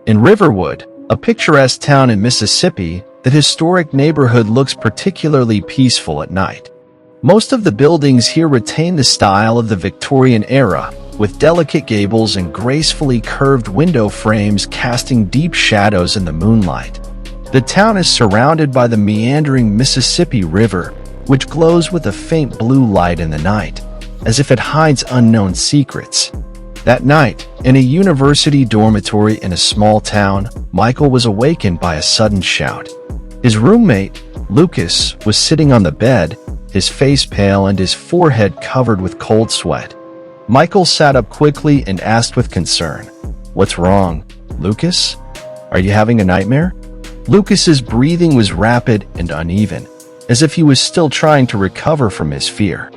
In Riverwood, a picturesque town in Mississippi, the historic neighborhood looks particularly peaceful at night. Most of the buildings here retain the style of the Victorian era, with delicate gables and gracefully curved window frames casting deep shadows in the moonlight. The town is surrounded by the meandering Mississippi River, which glows with a faint blue light in the night, as if it hides unknown secrets. That night, in a university dormitory in a small town, Michael was awakened by a sudden shout. His roommate, Lucas, was sitting on the bed, his face pale and his forehead covered with cold sweat. Michael sat up quickly and asked with concern, "What's wrong, Lucas? Are you having a nightmare?" Lucas's breathing was rapid and uneven, as if he was still trying to recover from his fear.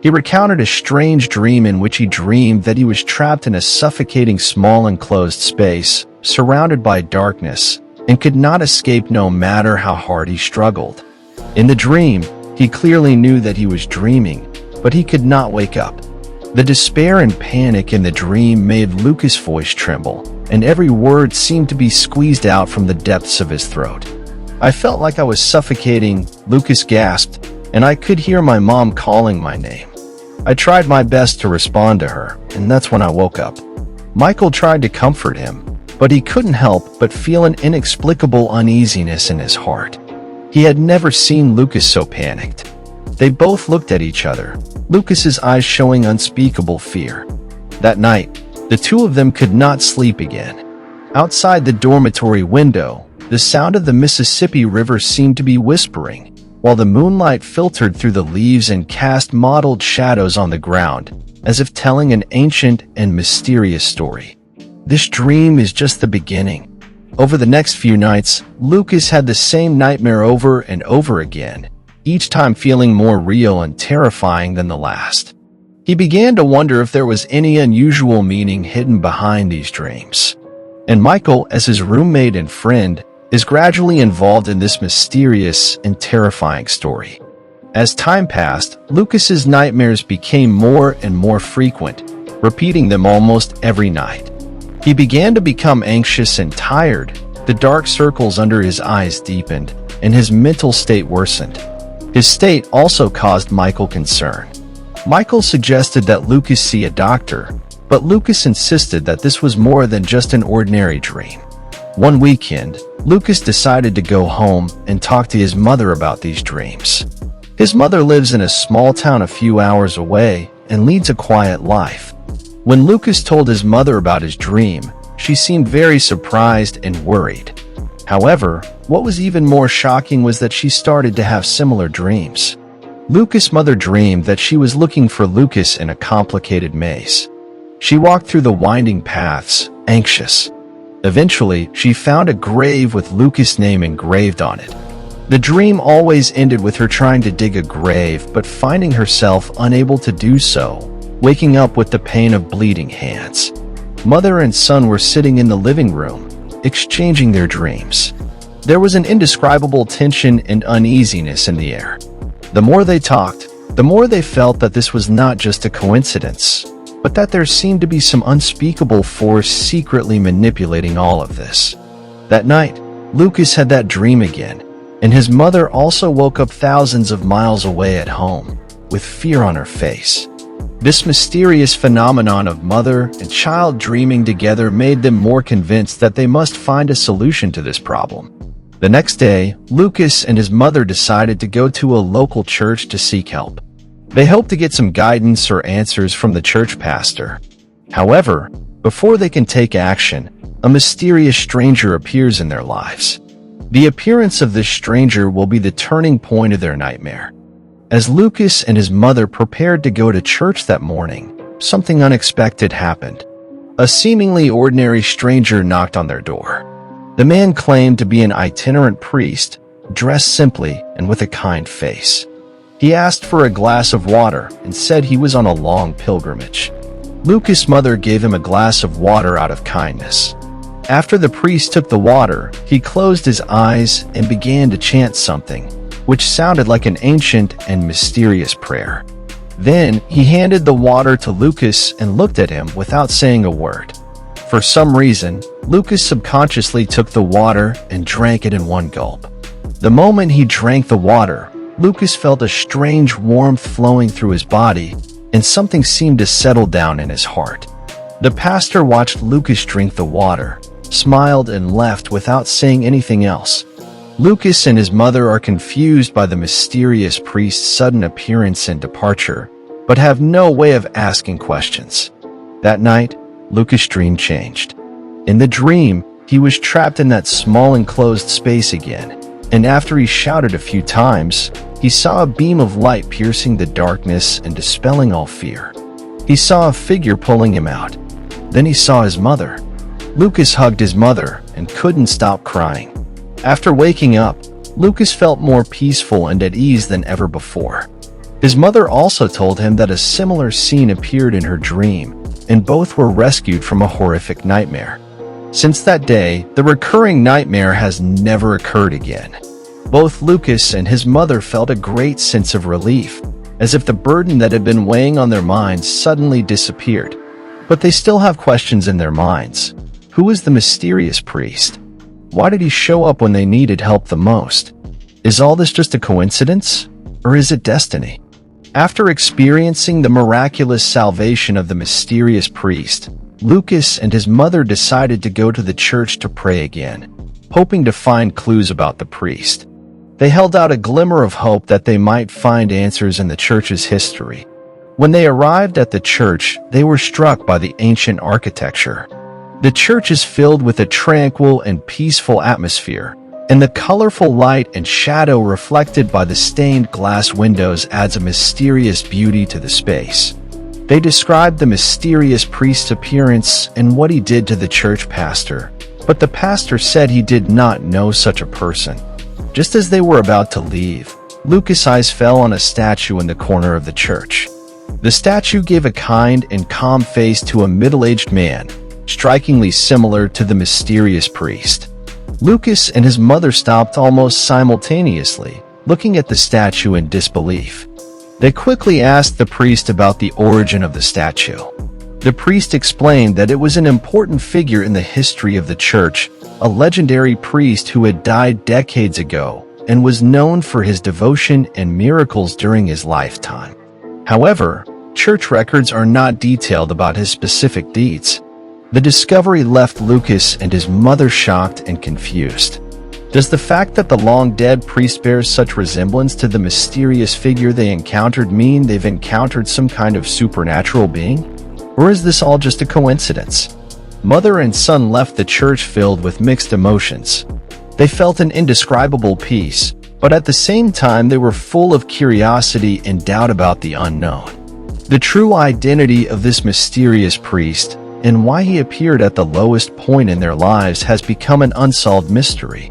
He recounted a strange dream in which he dreamed that he was trapped in a suffocating small enclosed space, surrounded by darkness, and could not escape no matter how hard he struggled. In the dream, he clearly knew that he was dreaming, but he could not wake up. The despair and panic in the dream made Lucas' voice tremble, and every word seemed to be squeezed out from the depths of his throat. "I felt like I was suffocating," Lucas gasped, "and I could hear my mom calling my name. I tried my best to respond to her, and that's when I woke up." Michael tried to comfort him, but he couldn't help but feel an inexplicable uneasiness in his heart. He had never seen Lucas so panicked. They both looked at each other, Lucas's eyes showing unspeakable fear. That night, the two of them could not sleep again. Outside the dormitory window, the sound of the Mississippi River seemed to be whispering, while the moonlight filtered through the leaves and cast mottled shadows on the ground, as if telling an ancient and mysterious story. This dream is just the beginning. Over the next few nights, Lucas had the same nightmare over and over again, each time feeling more real and terrifying than the last. He began to wonder if there was any unusual meaning hidden behind these dreams. And Michael, as his roommate and friend, is gradually involved in this mysterious and terrifying story. As time passed, Lucas's nightmares became more and more frequent, repeating them almost every night. He began to become anxious and tired, the dark circles under his eyes deepened, and his mental state worsened. His state also caused Michael concern. Michael suggested that Lucas see a doctor, but Lucas insisted that this was more than just an ordinary dream. One weekend, Lucas decided to go home and talk to his mother about these dreams. His mother lives in a small town a few hours away and leads a quiet life. When Lucas told his mother about his dream, she seemed very surprised and worried. However, what was even more shocking was that she started to have similar dreams. Lucas' mother dreamed that she was looking for Lucas in a complicated maze. She walked through the winding paths, anxious. Eventually, she found a grave with Lucas' name engraved on it. The dream always ended with her trying to dig a grave but finding herself unable to do so, waking up with the pain of bleeding hands. Mother and son were sitting in the living room, exchanging their dreams. There was an indescribable tension and uneasiness in the air. The more they talked, the more they felt that this was not just a coincidence, but that there seemed to be some unspeakable force secretly manipulating all of this. That night, Lucas had that dream again, and his mother also woke up thousands of miles away at home, with fear on her face. This mysterious phenomenon of mother and child dreaming together made them more convinced that they must find a solution to this problem. The next day, Lucas and his mother decided to go to a local church to seek help. They hoped to get some guidance or answers from the church pastor. However, before they can take action, a mysterious stranger appears in their lives. The appearance of this stranger will be the turning point of their nightmare. As Lucas and his mother prepared to go to church that morning, something unexpected happened. A seemingly ordinary stranger knocked on their door. The man claimed to be an itinerant priest, dressed simply and with a kind face. He asked for a glass of water and said he was on a long pilgrimage. Lucas' mother gave him a glass of water out of kindness. After the priest took the water, he closed his eyes and began to chant something, which sounded like an ancient and mysterious prayer. Then he handed the water to Lucas and looked at him without saying a word. For some reason, Lucas subconsciously took the water and drank it in one gulp. The moment he drank the water, Lucas felt a strange warmth flowing through his body, and something seemed to settle down in his heart. The pastor watched Lucas drink the water, smiled, and left without saying anything else. Lucas and his mother are confused by the mysterious priest's sudden appearance and departure, but have no way of asking questions. That night, Lucas' dream changed. In the dream, he was trapped in that small enclosed space again, and after he shouted a few times, he saw a beam of light piercing the darkness and dispelling all fear. He saw a figure pulling him out. Then he saw his mother. Lucas hugged his mother and couldn't stop crying. After waking up, Lucas felt more peaceful and at ease than ever before. His mother also told him that a similar scene appeared in her dream, and both were rescued from a horrific nightmare. Since that day, the recurring nightmare has never occurred again. Both Lucas and his mother felt a great sense of relief, as if the burden that had been weighing on their minds suddenly disappeared. But they still have questions in their minds. Who is the mysterious priest? Why did he show up when they needed help the most? Is all this just a coincidence, or is it destiny? After experiencing the miraculous salvation of the mysterious priest, Lucas and his mother decided to go to the church to pray again, hoping to find clues about the priest. They held out a glimmer of hope that they might find answers in the church's history. When they arrived at the church, they were struck by the ancient architecture. The church is filled with a tranquil and peaceful atmosphere, and the colorful light and shadow reflected by the stained glass windows adds a mysterious beauty to the space. They described the mysterious priest's appearance and what he did to the church pastor, but the pastor said he did not know such a person. Just as they were about to leave, Lucas' eyes fell on a statue in the corner of the church. The statue gave a kind and calm face to a middle-aged man, strikingly similar to the mysterious priest. Lucas and his mother stopped almost simultaneously, looking at the statue in disbelief. They quickly asked the priest about the origin of the statue. The priest explained that it was an important figure in the history of the church, a legendary priest who had died decades ago and was known for his devotion and miracles during his lifetime. However, church records are not detailed about his specific deeds. The discovery left Lucas and his mother shocked and confused. Does the fact that the long-dead priest bears such resemblance to the mysterious figure they encountered mean they've encountered some kind of supernatural being? Or is this all just a coincidence? Mother and son left the church filled with mixed emotions. They felt an indescribable peace, but at the same time they were full of curiosity and doubt about the unknown. The true identity of this mysterious priest and why he appeared at the lowest point in their lives has become an unsolved mystery.